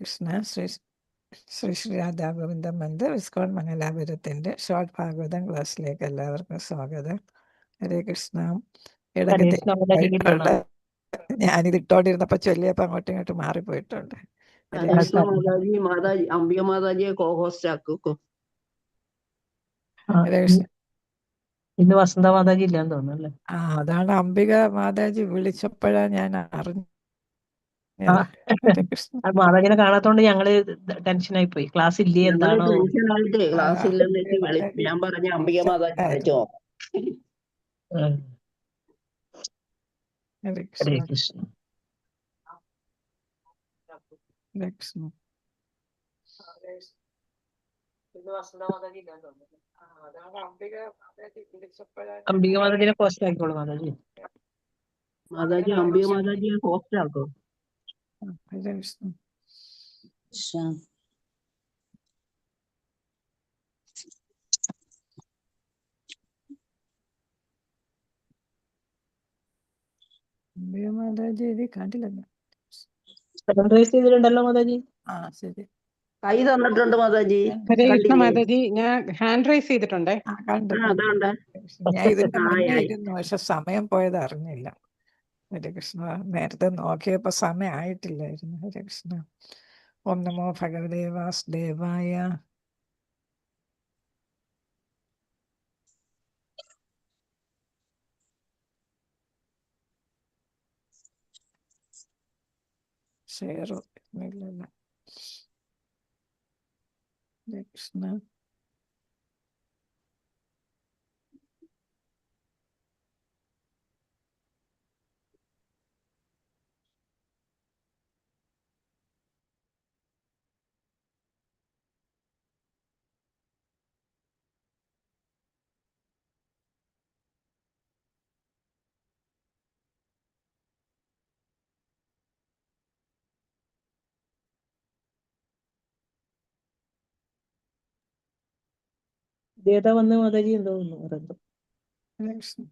Krishna Shri Shri Shri Radha Govinda Mandir ISKCON മംഗലാപുരത്തിന്റെ short Bhagavatam ക്ലാസ്സിലേക്ക് എല്ലാവർക്കും സ്വാഗതം. ഹരേ കൃഷ്ണ. ഇടയ്ക്ക് തെറ്റായിട്ടുണ്ട്. ഞാനിത് ഇട്ടോണ്ടിരുന്നപ്പോ ചൊല്ലിയപ്പോ അങ്ങോട്ടും ഇങ്ങോട്ടും മാറിപ്പോയിട്ടുണ്ട്. ഹരേ കൃഷ്ണ. മാതാജി അംബിക മാതാജിയെ കോഹോസ്റ്റ് ആക്കും. ഹരേ കൃഷ്ണ. ഇന്ന് വസന്ത മാതാജി ഇല്ലാന്ന് തോന്നുന്നു. അതാണ് അംബിക മാതാജി വിളിച്ചപ്പോഴാ ഞാൻ അറിഞ്ഞു. മാതാജിനെ കാണാത്തോണ്ട് ഞങ്ങള് ടെൻഷനായി പോയി. ക്ലാസ് ഇല്ലേ എന്താണോ ടെൻഷനായിട്ടേ ക്ലാസ് ഇല്ലെന്ന് ഞാൻ പറഞ്ഞ അംബിക മാതാജി വിളിച്ചോ. ഹരേ ഹരേ കൃഷ്ണ. കൃഷ്ണ. അംബിക മാതാജിനെ പോസ്റ്റ് ആക്കിക്കോളൂ മാതാജി. അംബിക മാതാജിയെ പോസ്റ്റ് ആക്കോ. ഹരേ കൃഷ്ണ. അംബിക മാതാജി ഇത് കണ്ടില്ലല്ലോ. ചെയ്തിട്ടുണ്ടല്ലോ മാതാജി. ശരി. കൈ തന്നിട്ടുണ്ട് മാതാജി. ഹരേ കൃഷ്ണ മാതാജി, ഞാൻ ഹാൻഡ് റൈസ് ചെയ്തിട്ടുണ്ടേ. ഞാൻ ഇതിന്റെ മുന്നായിരുന്നു, പക്ഷെ സമയം പോയത് അറിഞ്ഞില്ല. ഹരേ കൃഷ്ണ. നേരത്തെ നോക്കിയപ്പോ സമയം ആയിട്ടില്ലായിരുന്നു. ഹരേ കൃഷ്ണ. ഓം നമോ ഭഗവതേ വാസുദേവായ. ഷെയർ ഇല്ലല്ലോ. ഹരേ കൃഷ്ണ. ദേവത വന്ന് മാതാജി എന്തോ പറയുന്നു. ഹരേ കൃഷ്ണ.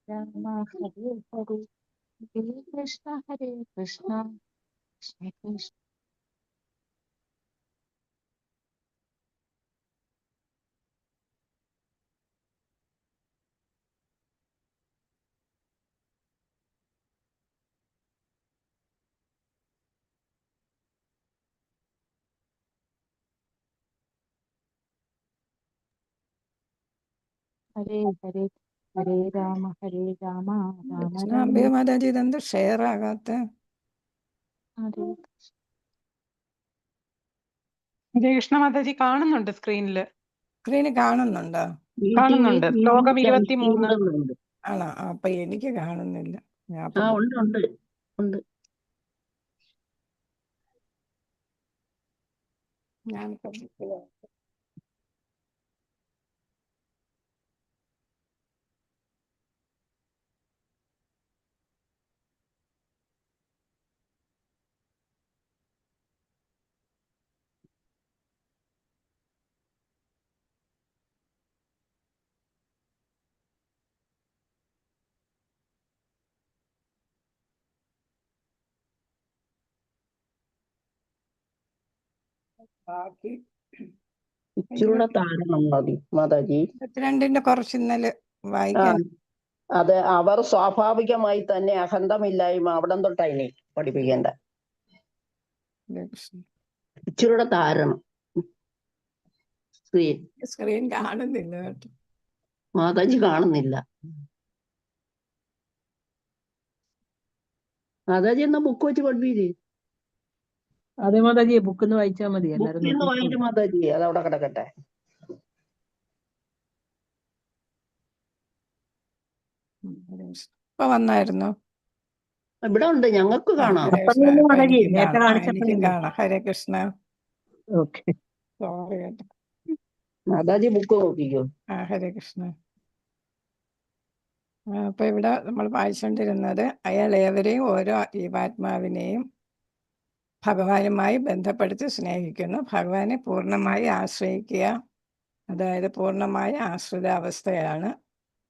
രാമ ഹരേ ഹരേ ഹരേ കൃഷ്ണ കൃഷ്ണ കൃഷ്ണ. ഹരേ ഹരേ ഹരേ രാമ രാമ രാമ അംബിക മാതാജി ഇതെന്ത് ഷെയർ ആകാത്ത? ഹരേ ഹരേ കൃഷ്ണ മാതാജി, കാണുന്നുണ്ട് സ്ക്രീനില്. സ്ക്രീനിൽ കാണുന്നുണ്ടോ? കാണുന്നുണ്ട്. ശ്ലോകം 23. ആണോ? അപ്പൊ എനിക്ക് കാണുന്നില്ല. ഉണ്ട്. ഞാനിപ്പോ ബാക്കി ഇച്ചിരൂടെ താരണം മതി മാതാജി. 22 കുറച്ച് ഇന്നലെ വായിക്കാൻ. അത് അവർ സ്വാഭാവികമായി തന്നെ അഹന്തമില്ലായ്മ അവിടം തൊട്ടായിനെ പഠിപ്പിക്കേണ്ട. ഇച്ചിരൂടെ താരണം. സ്ക്രീൻ കാണുന്നില്ല കേട്ടോ. മാതാജി കാണുന്നില്ല. മാതാജി എന്നാ ബുക്ക് വെച്ച് പഠിപ്പിച്ചേ. അതേ മാതാജി, ബുക്ക് ഒന്ന് വായിച്ചാൽ മതി. വായിക്കും മാതാജി, അതവിടെ കിടക്കട്ടെ. ഇപ്പൊ വന്നായിരുന്നു. ഇവിടെ ഉണ്ട്, ഞങ്ങൾക്ക് കാണാം. എനിക്കും കാണാം. ഹരേ കൃഷ്ണ. സോറി കേട്ടോ. മാതാജി ബുക്ക് നോക്കിക്കോ. ഹരേ കൃഷ്ണ. അപ്പൊ ഇവിടെ നമ്മൾ വായിച്ചുകൊണ്ടിരുന്നത്, അയാൾ ഏവരെയും ഓരോ ജീവാത്മാവിനെയും ഭഗവാനുമായി ബന്ധപ്പെടുത്തി സ്നേഹിക്കുന്നു. ഭഗവാനെ പൂർണ്ണമായി ആശ്രയിക്കുക, അതായത് പൂർണ്ണമായ ആശ്രിതാവസ്ഥയാണ്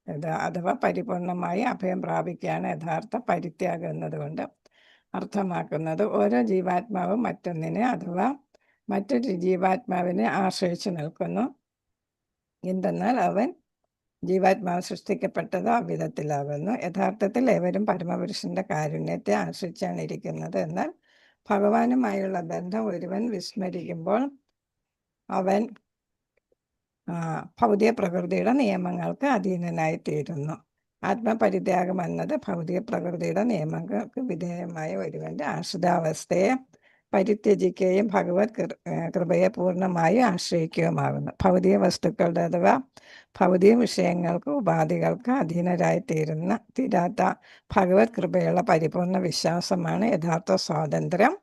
ഇത്, അഥവാ പരിപൂർണമായി അഭയം പ്രാപിക്കുകയാണ് യഥാർത്ഥ പരിത്യാഗം എന്നതുകൊണ്ട് അർത്ഥമാക്കുന്നത്. ഓരോ ജീവാത്മാവും മറ്റൊന്നിനെ അഥവാ മറ്റൊരു ജീവാത്മാവിനെ ആശ്രയിച്ചു നിൽക്കുന്നു. എന്തെന്നാൽ അവൻ ജീവാത്മാവ് സൃഷ്ടിക്കപ്പെട്ടത് അവിധത്തിലാകുന്നു. യഥാർത്ഥത്തിൽ ഏവരും പരമപുരുഷന്റെ കാരുണ്യത്തെ ആശ്രയിച്ചാണ് ഇരിക്കുന്നത്. എന്നാൽ ഭഗവാനുമായുള്ള ബന്ധം ഒരുവൻ വിസ്മരിക്കുമ്പോൾ അവൻ ഭൗതിക പ്രകൃതിയുടെ നിയമങ്ങൾക്ക് അധീനനായി തീരുന്നു. ആത്മപരിത്യാഗം എന്നത് ഭൗതിക പ്രകൃതിയുടെ നിയമങ്ങൾക്ക് വിധേയമായ ഒരുവന്റെ ആശ്രിതാവസ്ഥയെ പരിത്യജിക്കുകയും ഭഗവത് കൃപയെ പൂർണ്ണമായി ആശ്രയിക്കുകയുമാകുന്നു. ഭൗതിക വസ്തുക്കളുടെ അഥവാ ഭൗതിക വിഷയങ്ങൾക്ക് ഉപാധികൾക്ക് അധീനരായി തീരാത്ത ഭഗവത് കൃപയുള്ള പരിപൂർണ വിശ്വാസമാണ് യഥാർത്ഥ സ്വാതന്ത്ര്യം.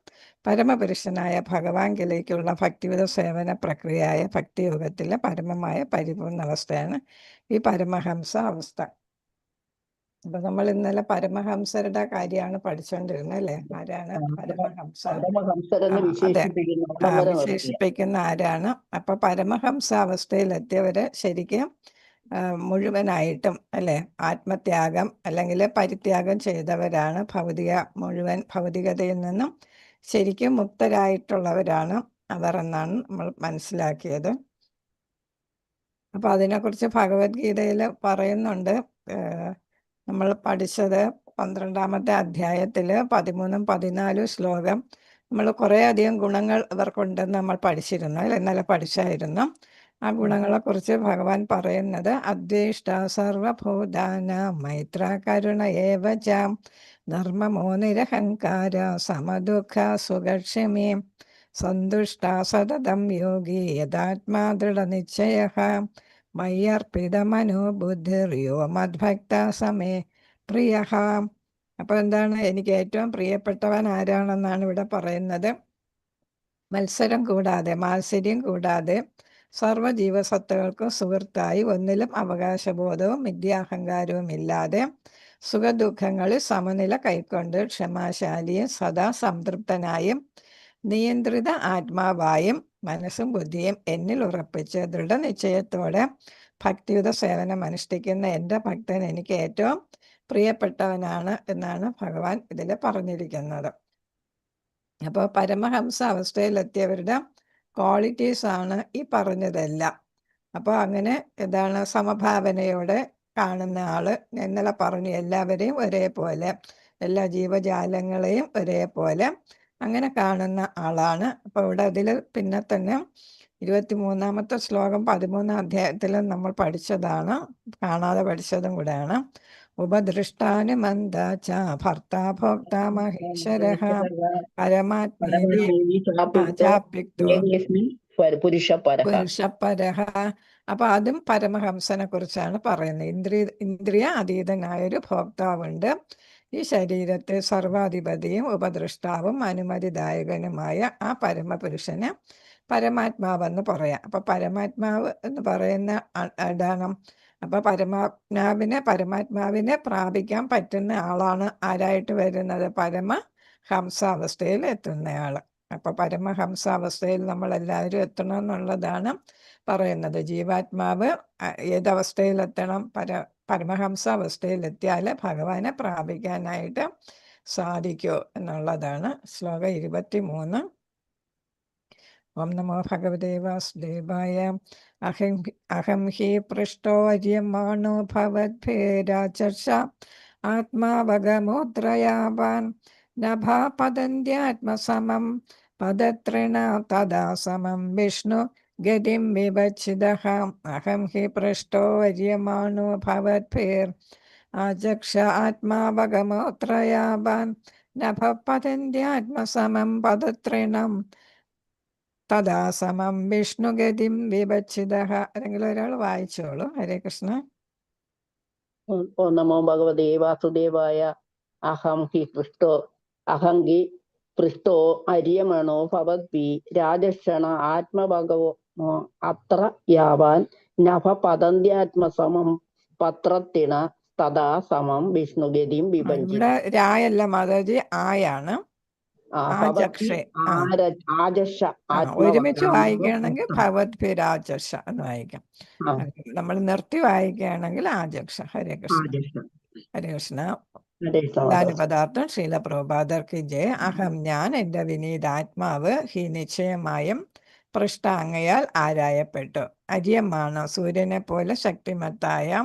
പരമപുരുഷനായ ഭഗവാൻകിലേക്കുള്ള ഭക്തിവിധ സേവന പ്രക്രിയയായ ഭക്തിയോഗത്തിലെ പരമമായ പരിപൂർണ അവസ്ഥയാണ് ഈ പരമഹംസ അവസ്ഥ. അപ്പൊ നമ്മൾ ഇന്നലെ പരമഹംസരുടെ കാര്യമാണ് പഠിച്ചുകൊണ്ടിരുന്നത് അല്ലേ? ആരാണ് പരമഹംസ? പരമഹംസരെന്ന് അതെ, വിശേഷിപ്പിക്കുന്ന ആരാണ്? അപ്പൊ പരമഹംസ അവസ്ഥയിലെത്തിയവര് ശരിക്കും മുഴുവനായിട്ടും അല്ലെ ആത്മത്യാഗം അല്ലെങ്കിൽ പരിത്യാഗം ചെയ്തവരാണ്. മുഴുവൻ ഭൗതികതയിൽ നിന്നും ശരിക്കും മുക്തരായിട്ടുള്ളവരാണ് അവർ എന്നാണ് നമ്മൾ മനസ്സിലാക്കിയത്. അപ്പൊ അതിനെക്കുറിച്ച് ഭഗവത്ഗീതയിൽ പറയുന്നുണ്ട്. നമ്മൾ പഠിച്ചത് 12-ാമത്തെ അധ്യായത്തില് 13ഉം 14ഉം ശ്ലോകം നമ്മൾ കുറേ അധികം ഗുണങ്ങൾ ഇവർക്കുണ്ടെന്ന് നമ്മൾ പഠിച്ചിരുന്നു അല്ലെ? ഇന്നലെ പഠിച്ചായിരുന്നു. ആ ഗുണങ്ങളെ കുറിച്ച് ഭഗവാൻ പറയുന്നത് അദ്വേഷ്ട സർവഭൂതാന മൈത്ര കരുണ ഏവച ധർമ്മമോ നിരഹങ്കാര സമദുഃഖ സുഖക്ഷമേ സന്തുഷ്ട സതതം യോഗി യഥാത്മാ ദൃഢനിശ്ചയഃ മയ്യർപ്പിതമനോ ബുദ്ധിർയോ മദ്ഭക്ത സമേ പ്രിയഃ. അപ്പൊ എന്താണ്? എനിക്ക് ഏറ്റവും പ്രിയപ്പെട്ടവൻ ആരാണെന്നാണ് ഇവിടെ പറയുന്നത്. മത്സരം കൂടാതെ, മാത്സര്യം കൂടാതെ സർവ്വജീവസത്തുക്കൾക്കും സുഹൃത്തായി, ഒന്നിലും അവകാശബോധവും മിഥ്യാഹങ്കാരവും ഇല്ലാതെ സുഖദുഃഖങ്ങളിൽ സമനില കൈക്കൊണ്ട് ക്ഷമാശാലിയും സദാ സംതൃപ്തനായും നിയന്ത്രിത ആത്മാവായും മനസ്സും ബുദ്ധിയും എന്നിൽ ഉറപ്പിച്ച് ദൃഢനിശ്ചയത്തോടെ ഭക്തിയുത സേവനം അനുഷ്ഠിക്കുന്ന എൻ്റെ ഭക്തൻ എനിക്ക് ഏറ്റവും പ്രിയപ്പെട്ടവനാണ് എന്നാണ് ഭഗവാൻ ഇതിൽ പറഞ്ഞിരിക്കുന്നത്. അപ്പോൾ പരമഹംസ അവസ്ഥയിലെത്തിയവരുടെ ക്വാളിറ്റീസ് ആണ് ഈ പറഞ്ഞതെല്ലാം. അപ്പോൾ അങ്ങനെ എന്താണ്? സമഭാവനയോടെ കാണുന്ന ആള്. ഇന്നലെ പറഞ്ഞു എല്ലാവരെയും ഒരേപോലെ, എല്ലാ ജീവജാലങ്ങളെയും ഒരേപോലെ അങ്ങനെ കാണുന്ന ആളാണ്. അപ്പോൾ ഇവിടെ അതിൽ പിന്നെ തന്നെ 23-ാമത്തെ ശ്ലോകം 13-ാം അധ്യായത്തിൽ നമ്മൾ പഠിച്ചതാണ്, കാണാതെ പഠിച്ചതും കൂടെയാണ്. ഉപദൃഷ്ടാനുമന്ദ ച ഭർത്താ ഭോക്ത മഹേശ്വരഃ പരമാത്മേവി ചാപ്യുക്തോ പുരുഷപരഃ. അപ്പൊ അതും പരമഹംസനെ കുറിച്ചാണ് പറയുന്നത്. ഇന്ദ്രിയ അതീതനായൊരു ഭോക്താവുണ്ട്. ഈ ശരീരത്തെ സർവാധിപതിയും ഉപദൃഷ്ടാവും അനുമതിദായകനുമായ ആ പരമപുരുഷനെ പരമാത്മാവെന്ന് പറയാം. അപ്പൊ പരമാത്മാവ് എന്ന് പറയുന്ന ഇതാണ്. അപ്പൊ പരമാത്മാവിനെ പ്രാപിക്കാൻ പറ്റുന്ന ആളാണ് ആരായിട്ട് വരുന്നത്? പരമഹംസാവസ്ഥയിൽ എത്തുന്നയാള്. അപ്പൊ പരമഹംസാവസ്ഥയിൽ നമ്മൾ എല്ലാവരും എത്തണം എന്നുള്ളതാണ് പറയുന്നത്. ജീവാത്മാവ് ഏതവസ്ഥയിലെത്തണം? പരമഹംസാവസ്ഥയിലെത്തിയാൽ ഭഗവാനെ പ്രാപിക്കാനായിട്ട് സാധിക്കൂ എന്നുള്ളതാണ്. ശ്ലോകം 23. ഓം നമോ ഭഗവതേ വാസുദേവായ. അഹം ഹി പൃഷ്ടോ അര്യമാണോ ഭവദ്ഭേരാചർഷ ആത്മാവഗമോത്രയാവാൻ നഭാ പതന്ത്യാത്മസമം പദത്രിണ തദാ സമം വിഷ്ണു ഗതിം വിവച്ഛിതഃ. അഹം ഹി പൃഷ്ടോ അര്യമാണോ ഭവദ്ഭേർ ആചക്ഷ ആത്മാവഗമോത്രയാവാൻ നഭ പതന്ത്യാത്മസമം പദത്രിണം തദാ സമം വിഷ്ണുഗതിം വിവച്ഛിതഃ. അല്ലെങ്കിൽ ഒരാൾ വായിച്ചോളൂ. ഹരേ കൃഷ്ണ. ഓ നമോ ഭഗവതേ വാസുദേവായ. അഹം ഹി പൃഷ്ടോ അര്യമണോ ഭവദ്ഭി രാജക്ഷണ ആത്മഭഗവോ അത്ര യാവാൻ നഭ പതന്ത്യാത്മസമം പത്രത്തിണ തഥാ സമം വിഷ്ണുഗതിം വിഭജിത. ഇവിടെ രായല്ല മാതാജി, ആയാണ്. ഭവതി ആചക്ഷേ. ആ ആജഷ ഒരുമിച്ച് ആത്മവതാം വായിക്കുകയാണെങ്കിൽ ഭവദ്ഭിരാജക്ഷ എന്ന് വായിക്കാം. ആ നമ്മൾ നിർത്തി വായിക്കുകയാണെങ്കിൽ ആചക്ഷ. ഹരേ കൃഷ്ണ. ആജഷ. ഹരേ കൃഷ്ണ. ഹരേ കൃഷ്ണ ദാന മാതാജി. പദാർത്ഥം ശ്രീല പ്രഭുപാദർക്ക് ജയ. അഹം ഞാൻ എൻ്റെ വിനീതാത്മാവ് ഹി നിശ്ചയമായും പൃഷ്ടാങ്ങയാൽ ആരായപ്പെട്ടു. അരിയമാണ് സൂര്യനെ പോലെ ശക്തിമത്തായ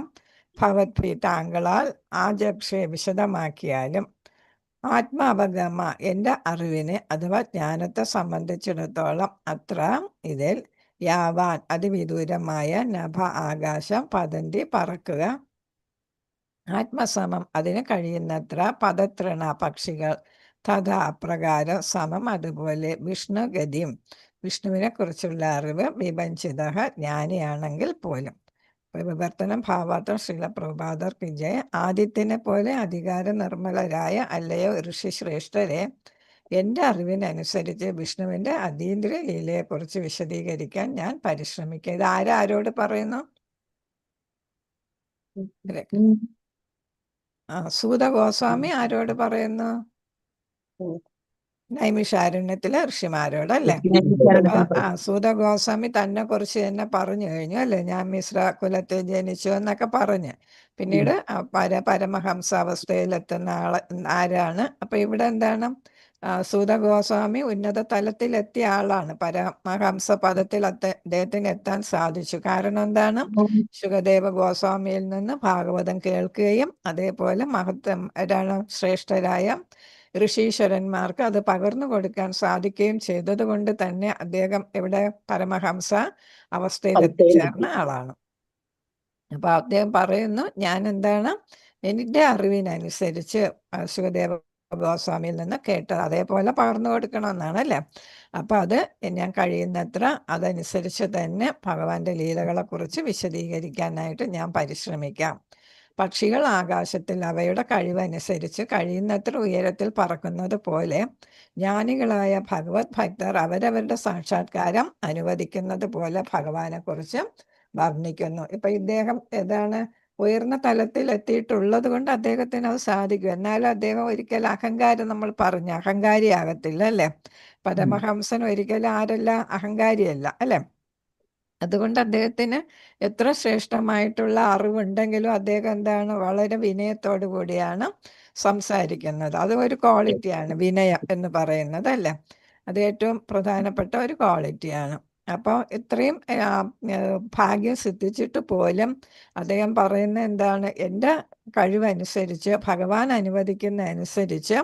ഭവദ്ഭി താങ്കളാൽ ആജക്ഷയെ വിശദമാക്കിയാലും ആത്മാവഗമ എൻ്റെ അറിവിനെ അഥവാ ജ്ഞാനത്തെ സംബന്ധിച്ചിടത്തോളം അത്ര ഇതിൽ യാവാൻ അതിവിദൂരമായ നഭ ആകാശം പതന്തി പറക്കുക ആത്മസമം അതിന് കഴിയുന്നത്ര പദതൃണ പക്ഷികൾ തഥാ അപ്രകാരം സമം അതുപോലെ വിഷ്ണുഗതിയും വിഷ്ണുവിനെ കുറിച്ചുള്ള അറിവ് വിഭജിത ജ്ഞാനിയാണെങ്കിൽ പോലും. വിവർത്തനം ഭാവാർത്ഥം ശ്രീല പ്രഭുപാദർക്ക് ജയ. ആദിത്യനെ പോലെ അധികാര നിർമ്മലരായ അല്ലയോ ഋഷി ശ്രേഷ്ഠരെ, എൻ്റെ അറിവിനനുസരിച്ച് വിഷ്ണുവിൻ്റെ അതീന്ദ്രിയ ലീലയെക്കുറിച്ച് വിശദീകരിക്കാൻ ഞാൻ പരിശ്രമിക്കുക. ഇത് ആരോട് പറയുന്നു? സൂത ഗോസ്വാമി ആരോട് പറയുന്നു? നൈമിഷാരണ്യത്തിലെ ഋഷിമാരോടല്ലേ? സൂത ഗോസ്വാമി തന്നെ കുറിച്ച് തന്നെ പറഞ്ഞു കഴിഞ്ഞു അല്ലേ? ഞാൻ മിശ്ര കുലത്തിൽ ജനിച്ചു എന്നൊക്കെ പറഞ്ഞ് പിന്നീട് പരമഹംസ അവസ്ഥയിലെത്തുന്ന ആരാണ്? അപ്പൊ ഇവിടെ എന്താണ്? സൂത ഗോസ്വാമി ഉന്നത തലത്തിലെത്തിയ ആളാണ്. പരമഹംസ പദത്തിൽ അദ്ദേഹത്തിന് എത്താൻ സാധിച്ചു. കാരണം എന്താണ്? ശുകദേവ ഗോസ്വാമിയിൽ നിന്ന് ഭാഗവതം കേൾക്കുകയും അതേപോലെ ശ്രേഷ്ഠരായ ഋഷീശ്വരന്മാർക്ക് അത് പകർന്നു കൊടുക്കാൻ സാധിക്കുകയും ചെയ്തത് കൊണ്ട് തന്നെ അദ്ദേഹം ഇവിടെ പരമഹംസ അവസ്ഥയിൽ എത്തിച്ചേർന്ന ആളാണ്. അപ്പൊ അദ്ദേഹം പറയുന്നു, ഞാൻ എന്താണ് എൻ്റെ അറിവിനനുസരിച്ച് ശുകദേവ ഗോസ്വാമിയിൽ നിന്ന് കേട്ടത് അതേപോലെ പകർന്നു കൊടുക്കണമെന്നാണ് അല്ലേ? അപ്പൊ അത് ഞാൻ കഴിയുന്നത്ര അതനുസരിച്ച് തന്നെ ഭഗവാന്റെ ലീലകളെ കുറിച്ച് വിശദീകരിക്കാനായിട്ട് ഞാൻ പരിശ്രമിക്കാം. പക്ഷികൾ ആകാശത്തിൽ അവയുടെ കഴിവനുസരിച്ച് കഴിയുന്നത്ര ഉയരത്തിൽ പറക്കുന്നത് പോലെ ജ്ഞാനികളായ ഭഗവത് ഭക്തർ അവരവരുടെ സാക്ഷാത്കാരം അനുവദിക്കുന്നത് പോലെ ഭഗവാനെ കുറിച്ച് വർണ്ണിക്കുന്നു. ഇപ്പൊ ഇദ്ദേഹം ഏതാണ്? ഉയർന്ന തലത്തിൽ എത്തിയിട്ടുള്ളത് കൊണ്ട് അദ്ദേഹത്തിന് അത് സാധിക്കും. എന്നാലും അദ്ദേഹം ഒരിക്കലും അഹങ്കാരം, നമ്മൾ പറഞ്ഞ അഹങ്കാരിയാകത്തില്ല അല്ലേ? പരമഹംസൻ ഒരിക്കലും ആരല്ല? അഹങ്കാരിയല്ല അല്ലേ? അതുകൊണ്ട് അദ്ദേഹത്തിന് എത്ര ശ്രേഷ്ഠമായിട്ടുള്ള അറിവുണ്ടെങ്കിലും അദ്ദേഹം എന്താണ്? വളരെ വിനയത്തോടു കൂടിയാണ് സംസാരിക്കുന്നത്. അത് ഒരു ക്വാളിറ്റിയാണ് വിനയം എന്ന് പറയുന്നത് അല്ലേ? അത് ഏറ്റവും പ്രധാനപ്പെട്ട ഒരു ക്വാളിറ്റിയാണ്. അപ്പോൾ ഇത്രയും ഭാഗ്യം സിദ്ധിച്ചിട്ട് പോലും അദ്ദേഹം പറയുന്ന എന്താണ്? എൻ്റെ കഴിവനുസരിച്ച് ഭഗവാൻ അനുവദിക്കുന്ന അനുസരിച്ച്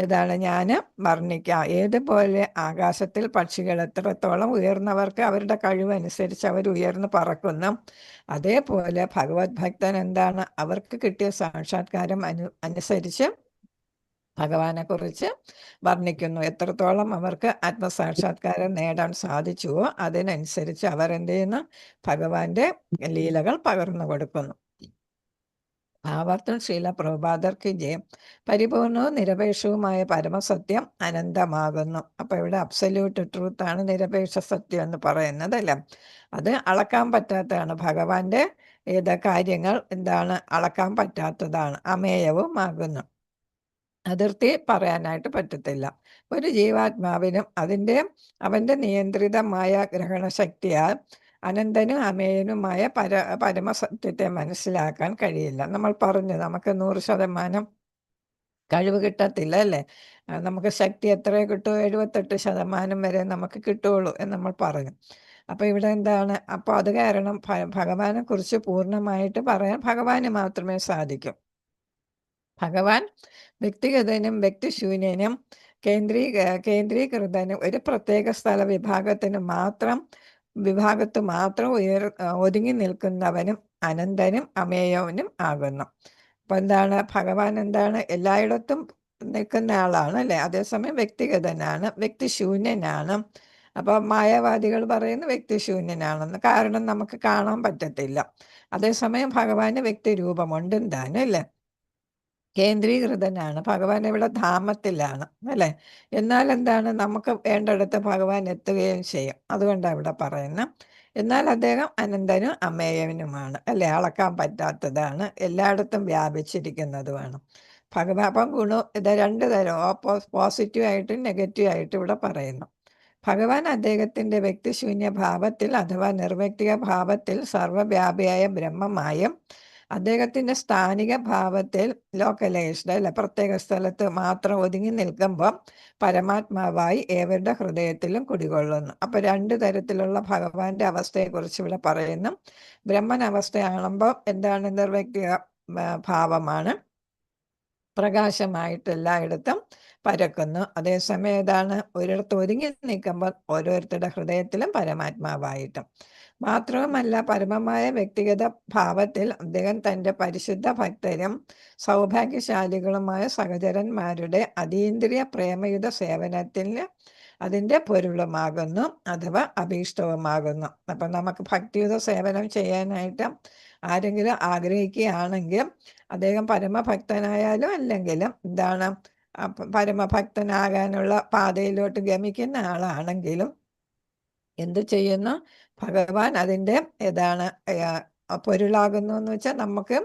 ഏതാണ് ഞാൻ വർണ്ണിക്കാം. ഏതുപോലെ ആകാശത്തിൽ പക്ഷികൾ എത്രത്തോളം ഉയർന്നവർക്ക് അവരുടെ കഴിവനുസരിച്ച് അവർ ഉയർന്നു പറക്കുന്നു, അതേപോലെ ഭഗവത് ഭക്തൻ എന്താണ്? അവർക്ക് കിട്ടിയ സാക്ഷാത്കാരം അനുസരിച്ച് ഭഗവാനെ കുറിച്ച് വർണ്ണിക്കുന്നു. എത്രത്തോളം അവർക്ക് ആത്മസാക്ഷാത്കാരം നേടാൻ സാധിച്ചുവോ അതിനനുസരിച്ച് അവർ എന്ത് ചെയ്യുന്നു? ഭഗവാന്റെ ലീലകൾ പകർന്നു കൊടുക്കുന്നു. ഭാവാർത്ഥം ശ്രീല പ്രഭുപാദർക്ക് ജയം. പരിപൂർണവും നിരപേക്ഷവുമായ പരമസത്യം അനന്തമാകുന്നു. അപ്പൊ ഇവിടെ അബ്സല്യൂട്ട് ട്രൂത്ത് ആണ് നിരപേക്ഷ സത്യം എന്ന് പറയുന്നത് അല്ലേ? അത് അളക്കാൻ പറ്റാത്തതാണ്. ഭഗവാന്റെ കാര്യങ്ങൾ എന്താണ്? അളക്കാൻ പറ്റാത്തതാണ്, അമേയവും ആകുന്നു. അതിർത്തി പറയാനായിട്ട് പറ്റത്തില്ല. ഒരു ജീവാത്മാവിനും അവന്റെ നിയന്ത്രിതമായ ഗ്രഹണശക്തിയാൽ അനന്തനും അമേയനുമായ പരമസത്യത്തെ മനസ്സിലാക്കാൻ കഴിയില്ല. നമ്മൾ പറഞ്ഞു നമുക്ക് 100% കഴിവ് കിട്ടത്തില്ല അല്ലേ? നമുക്ക് ശക്തി എത്ര കിട്ടുമോ? 78% വരെ നമുക്ക് കിട്ടുള്ളൂ എന്ന് നമ്മൾ പറഞ്ഞു. അപ്പൊ ഇവിടെ എന്താണ്? അപ്പൊ അത് കാരണം ഭഗവാനെ കുറിച്ച് പൂർണ്ണമായിട്ട് പറയാൻ ഭഗവാന് മാത്രമേ സാധിക്കൂ. ഭഗവാൻ വ്യക്തിഗതനും വ്യക്തിശൂന്യനും കേന്ദ്രീകൃതനും ഒരു പ്രത്യേക സ്ഥല വിഭാഗത്ത് മാത്രം ഒതുങ്ങി നിൽക്കുന്നവനും അനന്തനും അമേയവനും ആകുന്നു. അപ്പൊ എന്താണ്? ഭഗവാൻ എന്താണ്? എല്ലായിടത്തും നിൽക്കുന്ന ആളാണ് അല്ലെ? അതേസമയം വ്യക്തിഗതനാണ്, വ്യക്തിശൂന്യനാണ്. അപ്പൊ മായാവാദികൾ പറയുന്നു വ്യക്തിശൂന്യനാണെന്ന്. കാരണം നമുക്ക് കാണാൻ പറ്റത്തില്ല. അതേസമയം ഭഗവാന് വ്യക്തി രൂപമുണ്ടും താനും അല്ലേ? കേന്ദ്രീകൃതനാണ്. ഭഗവാൻ ഇവിടെ ധാമത്തിലാണ് അല്ലേ? എന്നാൽ എന്താണ്? നമുക്ക് വേണ്ടിടത്ത് ഭഗവാൻ എത്തുകയും ചെയ്യും. അതുകൊണ്ടാണ് ഇവിടെ പറയുന്നത്. എന്നാൽ അദ്ദേഹം അനന്തനും അമേയനുമാണ് അല്ലേ? അളക്കാൻ പറ്റാത്തതാണ്, എല്ലായിടത്തും വ്യാപിച്ചിരിക്കുന്നതുമാണ്. ഭഗവാൻ അപ്പം ഇത് രണ്ട് തരം പോസിറ്റീവ് ആയിട്ടും നെഗറ്റീവ് ആയിട്ടും ഇവിടെ പറയുന്നു. ഭഗവാൻ അദ്ദേഹത്തിൻ്റെ വ്യക്തിശൂന്യ ഭാവത്തിൽ അഥവാ നിർവ്യക്തിക ഭാവത്തിൽ സർവ്വവ്യാപിയായ ബ്രഹ്മമായും അദ്ദേഹത്തിൻ്റെ സ്ഥാനിക ഭാവത്തിൽ ലോക്കലൈസ്ഡ് അല്ല പ്രത്യേക സ്ഥലത്ത് മാത്രം ഒതുങ്ങി നിൽക്കുമ്പോൾ പരമാത്മാവായി ഏവരുടെ ഹൃദയത്തിലും കുടികൊള്ളുന്നു. അപ്പോൾ രണ്ട് തരത്തിലുള്ള ഭഗവാന്റെ അവസ്ഥയെക്കുറിച്ച് ഇവിടെ പറയുന്നു. ബ്രഹ്മൻ അവസ്ഥയാകുമ്പോൾ എന്താണ്? നിർവ്യക്തിക ഭാവമാണ്, പ്രകാശമായിട്ട് എല്ലായിടത്തും പരക്കുന്നു. അതേസമയം ഏതാണ്? ഒരിടത്ത് ഒതുങ്ങി നിൽക്കുമ്പോൾ ഓരോരുത്തരുടെ ഹൃദയത്തിലും പരമാത്മാവായിട്ടും. മാത്രവുമല്ല പരമമായ വ്യക്തിഗത ഭാവത്തിൽ അദ്ദേഹം തൻ്റെ പരിശുദ്ധ ഭക്തരും സൗഭാഗ്യശാലികളുമായ സഹചരന്മാരുടെ അതീന്ദ്രിയ പ്രേമയുത സേവനത്തിന് അതിൻ്റെ പൊരുളുമാകുന്നു അഥവാ അഭീഷ്ടവുമാകുന്നു. അപ്പം നമുക്ക് ഭക്തിയുത സേവനം ചെയ്യാനായിട്ട് ആരെങ്കിലും ആഗ്രഹിക്കുകയാണെങ്കിൽ അദ്ദേഹം പരമഭക്തനായാലും അല്ലെങ്കിലും എന്താണ് പരമഭക്തനാകാനുള്ള പാതയിലോട്ട് ഗമിക്കുന്ന ആളാണെങ്കിലും എന്ത് ചെയ്യുന്നു? ഭഗവാൻ അതിൻ്റെ ഏതാണ് പൊരുളാകുന്നു എന്ന് വെച്ചാൽ നമുക്ക്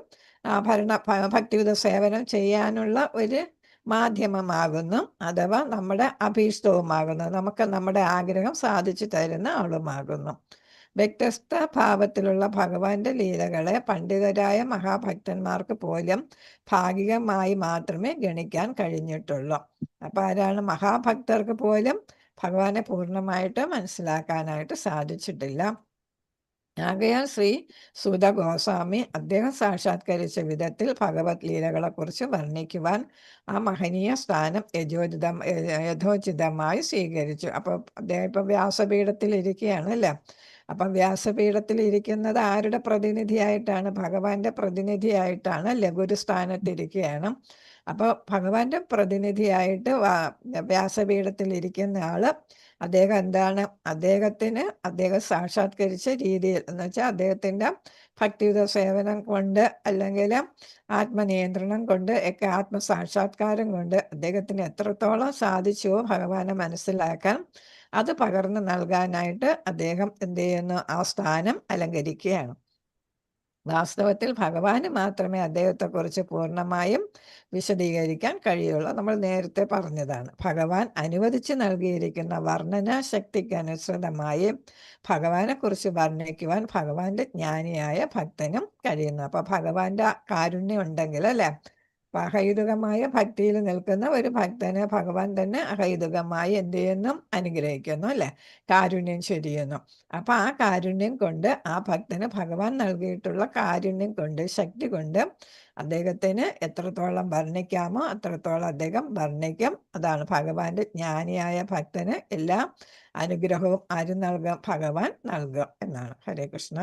ഭക്തിയുത സേവനം ചെയ്യാനുള്ള ഒരു മാധ്യമമാകുന്നു അഥവാ നമ്മുടെ അഭീഷ്ടവുമാകുന്നു. നമുക്ക് നമ്മുടെ ആഗ്രഹം സാധിച്ചു തരുന്ന ആളുമാകുന്നു. വ്യത്യസ്ത ഭാവത്തിലുള്ള ഭഗവാന്റെ ലീലകളെ പണ്ഡിതരായ മഹാഭക്തന്മാർക്ക് പോലും ഭാഗികമായി മാത്രമേ ഗണിക്കാൻ കഴിഞ്ഞിട്ടുള്ളൂ. അപ്പം ആരാണ്? മഹാഭക്തർക്ക് പോലും ഭഗവാനെ പൂർണ്ണമായിട്ട് മനസ്സിലാക്കാനായിട്ട് സാധിച്ചിട്ടില്ല. ആകയാൽ ശ്രീ സുത ഗോസ്വാമി അദ്ദേഹം സാക്ഷാത്കരിച്ച വിധത്തിൽ ഭഗവത് ലീലകളെക്കുറിച്ച് വർണ്ണിക്കുവാൻ ആ മഹനീയ സ്ഥാനം യഥോചിതമായി സ്വീകരിച്ചു. അപ്പോൾ അദ്ദേഹം ഇപ്പം വ്യാസപീഠത്തിൽ ഇരിക്കുകയാണ് അല്ലേ? അപ്പം വ്യാസപീഠത്തിൽ ഇരിക്കുന്നത് ആരുടെ പ്രതിനിധിയായിട്ടാണ്? ഭഗവാന്റെ പ്രതിനിധിയായിട്ടാണ് അല്ലേ? ഗുരുസ്ഥാനത്തിരിക്കുകയാണ്. അപ്പോൾ ഭഗവാന്റെ പ്രതിനിധിയായിട്ട് വ്യാസപീഠത്തിൽ ഇരിക്കുന്ന ആള് അദ്ദേഹം എന്താണ്? അദ്ദേഹം സാക്ഷാത്കരിച്ച രീതിയിൽ എന്ന് വെച്ചാൽ അദ്ദേഹത്തിൻ്റെ ഭക്തിയുത സേവനം കൊണ്ട് അല്ലെങ്കിൽ ആത്മനിയന്ത്രണം കൊണ്ട് ഒക്കെ ആത്മസാക്ഷാത്കാരം കൊണ്ട് അദ്ദേഹത്തിന് എത്രത്തോളം സാധിച്ചുവോ ഭഗവാനെ മനസ്സിലാക്കാൻ അത് പകർന്നു നൽകാനായിട്ട് അദ്ദേഹം എന്ത് ചെയ്യുന്നു? ആ സ്ഥാനം അലങ്കരിക്കുകയാണ്. വാസ്തവത്തിൽ ഭഗവാന് മാത്രമേ അദ്ദേഹത്തെക്കുറിച്ച് പൂർണ്ണമായും വിശദീകരിക്കാൻ കഴിയുള്ളൂ. നമ്മൾ നേരത്തെ പറഞ്ഞതാണ്. ഭഗവാൻ അനുവദിച്ച് നൽകിയിരിക്കുന്ന വർണ്ണനാ ശക്തിക്കനുസൃതമായി ഭഗവാനെക്കുറിച്ച് വർണ്ണിക്കുവാൻ ഭഗവാന്റെ ജ്ഞാനിയായ ഭക്തനും കഴിയുന്നു. അപ്പോൾ ഭഗവാന്റെ കാരുണ്യം ഉണ്ടെങ്കിൽ അല്ലേ, അഹൈതുകമായ ഭക്തിയിൽ നിൽക്കുന്ന ഒരു ഭക്തനെ ഭഗവാൻ തന്നെ അഹൈതുകമായി എന്ത് ചെയ്യുന്നു? അനുഗ്രഹിക്കുന്നു അല്ലേ, കാരുണ്യം ചൊരിയുന്നു. അപ്പം ആ കാരുണ്യം കൊണ്ട് ആ ഭക്തന് ഭഗവാൻ നൽകിയിട്ടുള്ള കാരുണ്യം കൊണ്ട് ശക്തി കൊണ്ട് അദ്ദേഹത്തിന് എത്രത്തോളം വർണ്ണിക്കാമോ അത്രത്തോളം അദ്ദേഹം വർണ്ണിക്കും. അതാണ് ഭഗവാന്റെ ജ്ഞാനിയായ ഭക്തന് എല്ലാ അനുഗ്രഹവും ആര് നൽകും? ഭഗവാൻ നൽകും എന്നാണ്. ഹരേ കൃഷ്ണ.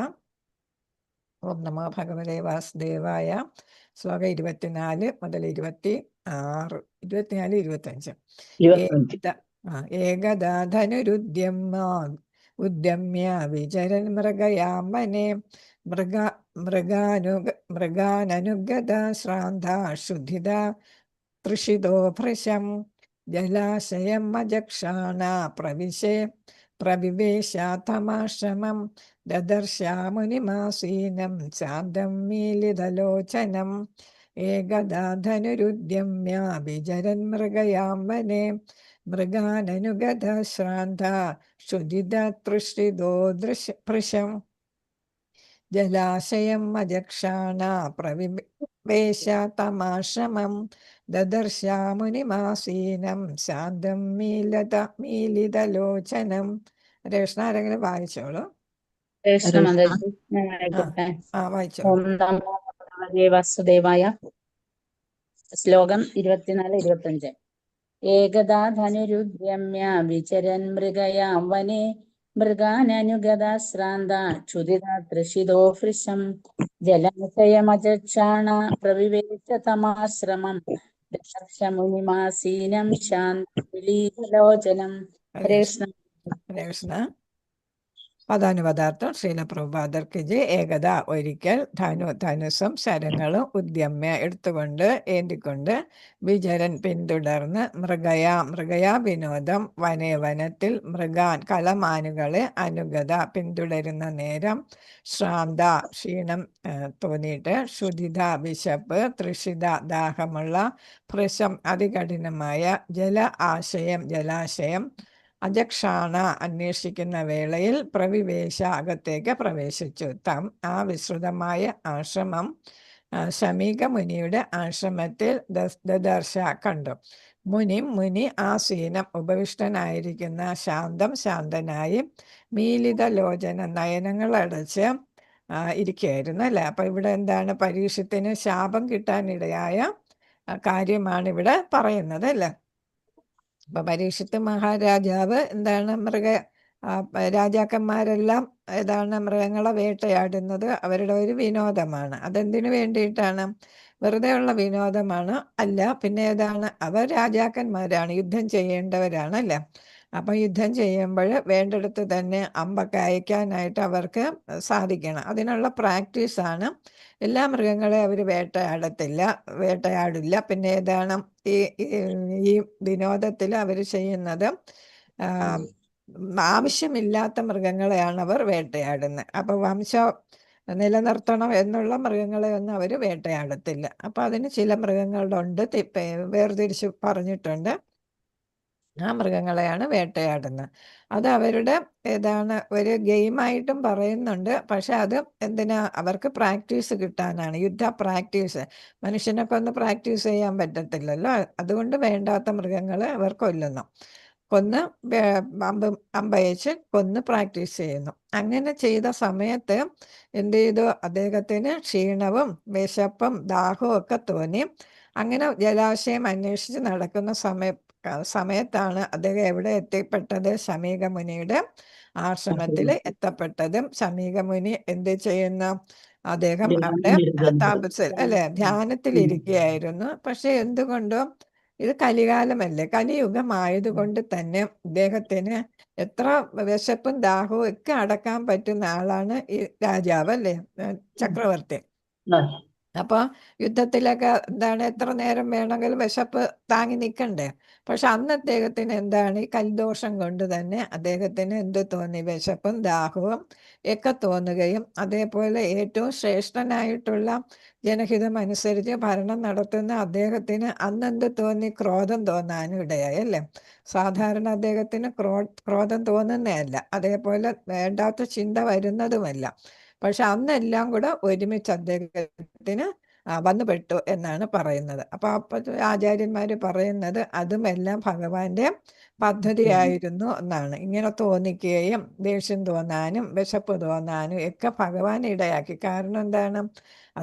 ഓം നമോ ഭഗവതേ വാസുദേവായ. ശ്ലോകം 24 മുതൽ 26, 24, 25. ഏകദാ ധനുരുദ്യമ്യ വിചരൻ മൃഗയാം വനെ മൃഗാനനുഗത ശ്രാന്ത ശുദ്ധിത തൃഷിതോ ഭൃശം ജലാശയം അജക്ഷാണ പ്രവിവേശാതമാശ്രമം ദദർശാമുനിമാസീനം ശാന്തം മീലിതലോചനം. ഏകദാ ധനുരുദ്യമ്യ വിചരൻ മൃഗയാം വനെ മൃഗാനനുഗത ശ്രാന്ത ശുദ്ധിത തൃഷ്ടിതോ ഭൃശം ജലാശയം അജക്ഷാണ പ്രവിവേശാതമാശ്രമം ദദർശാമുനിമാസീനം ശാന്തം മീലിതലോചനം. കൃഷ്ണ ആരെങ്കിലും വായിച്ചോളൂ. വായിച്ചോളൂ. ഓം നമോ ഭഗവതേ വാസുദേവായ. ശ്ലോകം 24-25. ഏകദാ ധനുരുദ്യമ്യ വിചരൻ മൃഗയാം വനെ മൃഗാനനുഗത ശ്രാന്ത ക്ഷുദിത തൃഷിതോ ഭൃശം ജലാശയമജക്ഷാണ പ്രവിവേശതമാശ്രമം ദർശമുനിമാസീനം ശാന്തലോചനം. കൃഷ്ണ. പദാനുപദാർത്ഥം ശീലപ്രഭുപാദർക്ക് ജി ഏകത ഒരിക്കൽ ധനുസ്സും ശരങ്ങളും ഉദ്യമ്യ എടുത്തുകൊണ്ട് ഏന്തിക്കൊണ്ട് വിജരൻ പിന്തുടർന്ന് മൃഗയാ വിനോദം വനത്തിൽ മൃഗാൻ കലമാനുകളെ അനുഗത പിന്തുടരുന്ന നേരം ശ്രാന്ത ക്ഷീണം തോന്നിയിട്ട് ക്ഷുധിത വിശപ്പ് തൃഷിത ദാഹമുള്ള ഭൃശം അതികഠിനമായ ജലാശയം അജക്ഷാണ അന്വേഷിക്കുന്ന വേളയിൽ പ്രവിവേശ അകത്തേക്ക് പ്രവേശിച്ചു. ആ വിസ്തൃതമായ ആശ്രമം ശമീക മുനിയുടെ ആശ്രമത്തിൽ ദദർശ കണ്ടു. മുനി ആസീനം ഉപവിഷ്ടനായിരിക്കുന്ന ശാന്തനായി മീലിത ലോചന നയനങ്ങളടച്ച് ഇരിക്കുകയായിരുന്നു അല്ലെ. അപ്പൊ ഇവിടെ എന്താണ്, പരീക്ഷത്തിന് ശാപം കിട്ടാനിടയായ കാര്യമാണ് ഇവിടെ പറയുന്നത് അല്ലെ. അപ്പൊ പരീക്ഷിത്ത് മഹാരാജാവ് എന്താണ് രാജാക്കന്മാരെല്ലാം ഏതാണ് മൃഗങ്ങളെ വേട്ടയാടുന്നത് അവരുടെ ഒരു വിനോദമാണ്. അതെന്തിനു വേണ്ടിയിട്ടാണ്? വെറുതെ ഉള്ള വിനോദമാണ് അല്ല. പിന്നെ ഏതാണ്, അവർ രാജാക്കന്മാരാണ്, യുദ്ധം ചെയ്യേണ്ടവരാണ് അല്ലേ. അപ്പൊ യുദ്ധം ചെയ്യുമ്പോൾ വേണ്ടിടത്ത് തന്നെ അമ്പൊക്കെ അയക്കാനായിട്ട് അവർക്ക് സാധിക്കണം. അതിനുള്ള പ്രാക്ടീസാണ്. എല്ലാ മൃഗങ്ങളെ അവർ വേട്ടയാടില്ല. പിന്നെ ഏതാണ് ഈ വിനോദത്തിൽ അവർ ചെയ്യുന്നത് ആവശ്യമില്ലാത്ത മൃഗങ്ങളെയാണ് അവർ വേട്ടയാടുന്നത്. അപ്പൊ വംശം നിലനിർത്തണം എന്നുള്ള മൃഗങ്ങളെ ഒന്നും അവർ വേട്ടയാടത്തില്ല. അപ്പൊ അതിന് ചില മൃഗങ്ങളുണ്ട് വേർതിരിച്ച് പറഞ്ഞിട്ടുണ്ട്. ആ മൃഗങ്ങളെയാണ് വേട്ടയാടുന്നത്. അത് അവരുടെ ഏതാണ് ഒരു ഗെയിമായിട്ടും പറയുന്നുണ്ട്. പക്ഷെ അത് എന്തിനാ, അവർക്ക് പ്രാക്ടീസ് കിട്ടാനാണ്, യുദ്ധ പ്രാക്ടീസ്. മനുഷ്യനൊക്കെ ഒന്ന് പ്രാക്ടീസ് ചെയ്യാൻ പറ്റത്തില്ലല്ലോ. അതുകൊണ്ട് വേണ്ടാത്ത മൃഗങ്ങളെ അവർ കൊന്ന് അമ്പയച്ച് കൊന്ന് പ്രാക്ടീസ് ചെയ്യുന്നു. അങ്ങനെ ചെയ്ത സമയത്ത് എന്ത് ചെയ്തു, അദ്ദേഹത്തിന് ക്ഷീണവും വിശപ്പും ദാഹവും ഒക്കെ തോന്നി. അങ്ങനെ ജലാശയം അന്വേഷിച്ച് നടക്കുന്ന സമയത്താണ് അദ്ദേഹം എവിടെ എത്തിപ്പെട്ടത്? ശമീക മുനിയുടെ ആശ്രമത്തിൽ എത്തപ്പെട്ടതും. ശമീക മുനി എന്ത് ചെയ്യുന്നു? അദ്ദേഹം അവിടെ ധ്യാനത്തിലിരിക്കുകയായിരുന്നു. പക്ഷെ എന്തുകൊണ്ടോ ഇത് കലികാലമല്ലേ, കലിയുഗമായതുകൊണ്ട് തന്നെ ഇദ്ദേഹത്തിന് എത്ര വിശപ്പും ദാഹവും ഒക്കെ അടക്കാൻ പറ്റുന്ന ആളാണ് ഈ രാജാവ് അല്ലേ, ചക്രവർത്തി. അപ്പൊ യുദ്ധത്തിലൊക്കെ എന്താണ് എത്ര നേരം വേണമെങ്കിലും വിശപ്പ് താങ്ങി നിൽക്കണ്ടേ. പക്ഷെ അന്ന് അദ്ദേഹത്തിന് എന്താണ് ഈ കൽദോഷം കൊണ്ട് തന്നെ അദ്ദേഹത്തിന് എന്ത് തോന്നി? വിശപ്പും ദാഹവും ഒക്കെ തോന്നുകയും അതേപോലെ ഏറ്റവും ശ്രേഷ്ഠനായിട്ടുള്ള ജനഹിതം അനുസരിച്ച് ഭരണം നടത്തുന്ന അദ്ദേഹത്തിന് അന്നെന്ത് തോന്നി? ക്രോധം തോന്നാനും ഇടയായി അല്ലേ. സാധാരണ അദ്ദേഹത്തിന് ക്രോധം തോന്നുന്നതല്ല, അതേപോലെ വേണ്ടാത്ത ചിന്ത വരുന്നതുമല്ല. പക്ഷെ അന്നെല്ലാം കൂടെ ഒരുമിച്ച് അദ്ദേഹത്തിന് വന്നുപെട്ടു എന്നാണ് പറയുന്നത്. അപ്പൊ ആചാര്യന്മാര് പറയുന്നത് അതുമെല്ലാം ഭഗവാന്റെ പദ്ധതിയായിരുന്നു എന്നാണ്. ഇങ്ങനെ തോന്നിക്കുകയും ദേഷ്യം തോന്നാനും വിശപ്പ് തോന്നാനും ഒക്കെ ഭഗവാൻ ഇടയാക്കി. കാരണം എന്താണ്,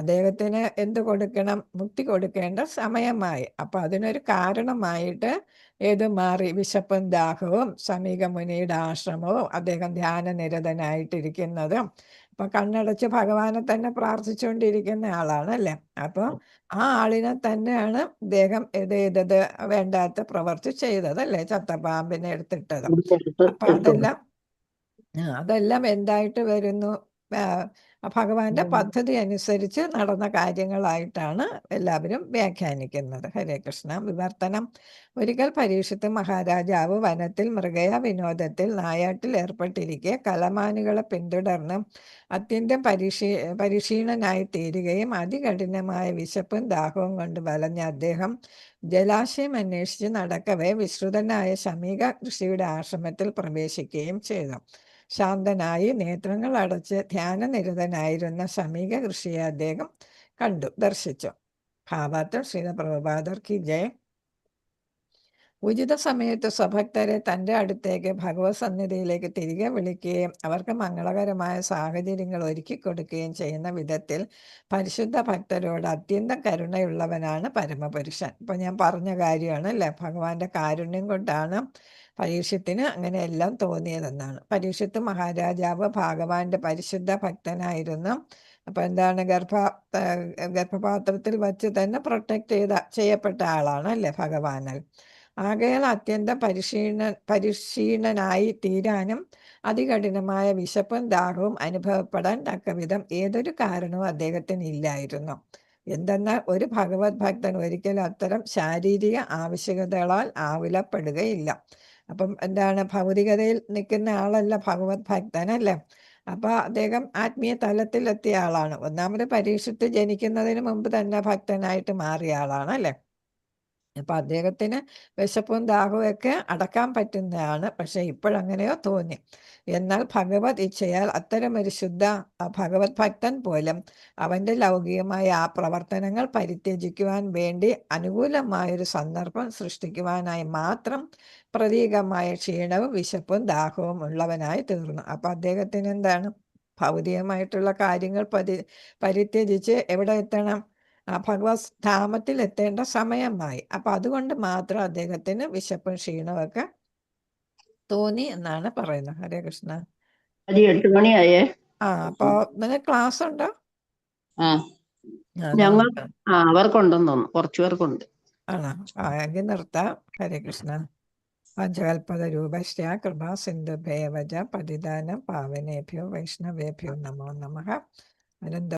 അദ്ദേഹത്തിന് എന്ത് കൊടുക്കണം? മുക്തി കൊടുക്കേണ്ട സമയമായി. അപ്പൊ അതിനൊരു കാരണമായിട്ട് ഏത് മാറി? വിശപ്പും ദാഹവും ശമീക മുനിയുടെ ആശ്രമവും അദ്ദേഹം ധ്യാനനിരതനായിട്ടിരിക്കുന്നതും. അപ്പൊ കണ്ണടച്ച് ഭഗവാനെ തന്നെ പ്രാർത്ഥിച്ചുകൊണ്ടിരിക്കുന്ന ആളാണ് അല്ലേ. അപ്പൊ ആ ആളിനെ തന്നെയാണ് ഇദ്ദേഹം ഇത് ചെയ്തത്, വേണ്ടാത്ത പ്രവർത്തി ചെയ്തത് അല്ലേ, ചത്ത പാമ്പിനെ എടുത്തിട്ടത്. അപ്പൊ അതെല്ലാം എന്തായിട്ട് വരുന്നു? ഭഗവാന്റെ പദ്ധതി അനുസരിച്ച് നടന്ന കാര്യങ്ങളായിട്ടാണ് എല്ലാവരും വ്യാഖ്യാനിക്കുന്നത്. ഹരേ കൃഷ്ണ. വിവർത്തനം. ഒരിക്കൽ പരീക്ഷിത്ത് മഹാരാജാവ് വനത്തിൽ മൃഗയ വിനോദത്തിൽ നായാട്ടിൽ ഏർപ്പെട്ടിരിക്കെ കലമാനുകളെ പിന്തുടർന്ന് അത്യന്തം പരിക്ഷീണനായി തീരുകയും അതികഠിനമായ വിശപ്പും ദാഹവും കൊണ്ട് വലഞ്ഞ അദ്ദേഹം ജലാശയം അന്വേഷിച്ച് നടക്കവേ വിശ്രുതനായ ശമീക ഋഷിയുടെ ആശ്രമത്തിൽ പ്രവേശിക്കുകയും ചെയ്തു. ശാന്തനായി നേത്രങ്ങൾ അടച്ച് ധ്യാനനിരതനായിരുന്ന ശമീക ഋഷിയെ അദ്ദേഹം ദർശിച്ചു. ഭാവാർത്ഥം. ശ്രീല പ്രഭുപാദർ കി ജയ. ഉചിത സമയത്ത് സ്വഭക്തരെ തൻ്റെ അടുത്തേക്ക് ഭഗവത് സന്നിധിയിലേക്ക് തിരികെ വിളിക്കുകയും അവർക്ക് മംഗളകരമായ സാഹചര്യങ്ങൾ ഒരുക്കി കൊടുക്കുകയും ചെയ്യുന്ന വിധത്തിൽ പരിശുദ്ധ ഭക്തരോട് അത്യന്തം കരുണയുള്ളവനാണ് പരമപുരുഷൻ. ഇപ്പൊ ഞാൻ പറഞ്ഞ കാര്യമാണ് അല്ലേ, ഭഗവാന്റെ കാരുണ്യം കൊണ്ടാണ് പരീക്ഷത്തിന് അങ്ങനെയെല്ലാം തോന്നിയതെന്നാണ്. പരീക്ഷത്ത് മഹാരാജാവ് ഭഗവാന്റെ പരിശുദ്ധ ഭക്തനായിരുന്നു. അപ്പൊ എന്താണ്, ഗർഭപാത്രത്തിൽ വച്ച് തന്നെ പ്രൊട്ടക്ട് ചെയ്യപ്പെട്ട ആളാണ് അല്ലേ ഭഗവാനാൽ. ആകയാൽ അത്യന്തം പരിശീലനായി തീരാനും അതികഠിനമായ വിശപ്പും ദാഹവും അനുഭവപ്പെടാൻ തക്കവിധം ഏതൊരു കാരണവും അദ്ദേഹത്തിന് ഇല്ലായിരുന്നു. എന്തെന്നാൽ ഒരു ഭഗവത് ഭക്തൻ ഒരിക്കലും അത്തരം ശാരീരിക ആവശ്യകതകളാൽ ആകുലപ്പെടുകയില്ല. അപ്പം എന്താണ്, ഭൗതികതയിൽ നിൽക്കുന്ന ആളല്ല ഭഗവത് ഭക്തനല്ലേ. അപ്പൊ അദ്ദേഹം ആത്മീയ തലത്തിലെത്തിയ ആളാണ്. ഒന്നാമത് പരീക്ഷിച്ച് ജനിക്കുന്നതിന് മുമ്പ് തന്നെ ഭക്തനായിട്ട് മാറിയ ആളാണ് അല്ലേ. അപ്പൊ അദ്ദേഹത്തിന് വിശപ്പും ദാഹവും ഒക്കെ അടക്കാൻ പറ്റുന്നതാണ്. പക്ഷെ ഇപ്പോഴങ്ങനെയോ തോന്നി. എന്നാൽ ഭഗവത് ഇച്ഛയാൽ അത്തരമൊരു ശുദ്ധ ഭഗവത് ഭക്തൻ പോലും അവന്റെ ലൗകികമായ ആ പ്രവർത്തനങ്ങൾ പരിത്യജിക്കുവാൻ വേണ്ടി അനുകൂലമായൊരു സന്ദർഭം സൃഷ്ടിക്കുവാനായി മാത്രം പ്രതീകമായ ക്ഷീണവും വിശപ്പും ദാഹവും ഉള്ളവനായി തീർന്നു. അപ്പൊ അദ്ദേഹത്തിന് എന്താണ്, ഭൗതികമായിട്ടുള്ള കാര്യങ്ങൾ പരിത്യജിച്ച് എവിടെ എത്തണം, ഭഗവത് ധാമത്തിൽ എത്തേണ്ട സമയമായി. അപ്പൊ അതുകൊണ്ട് മാത്രം അദ്ദേഹത്തിന് വിശപ്പും ക്ഷീണവും ഒക്കെ തോന്നി എന്നാണ് പറയുന്നത്. ഹരേ കൃഷ്ണ. അത് 8 മണിയായേ. അപ്പൊ നിങ്ങൾക്ക് ക്ലാസ് ഉണ്ടോ? ആ ഞങ്ങൾ അവർക്കുണ്ടെന്ന് തോന്നുന്നു, കുറച്ചു പേർക്കുണ്ട്. ആണോ? എങ്കിൽ നിർത്താം. ഹരേ കൃഷ്ണ. പഞ്ചകൽപത രൂപശ്ച കൃപാ സിന്ധുഭേവ ച പതിതാനം പാവനേഭ്യോ വൈഷ്ണവേഭ്യോ നമോ നമഃ. അനന്ത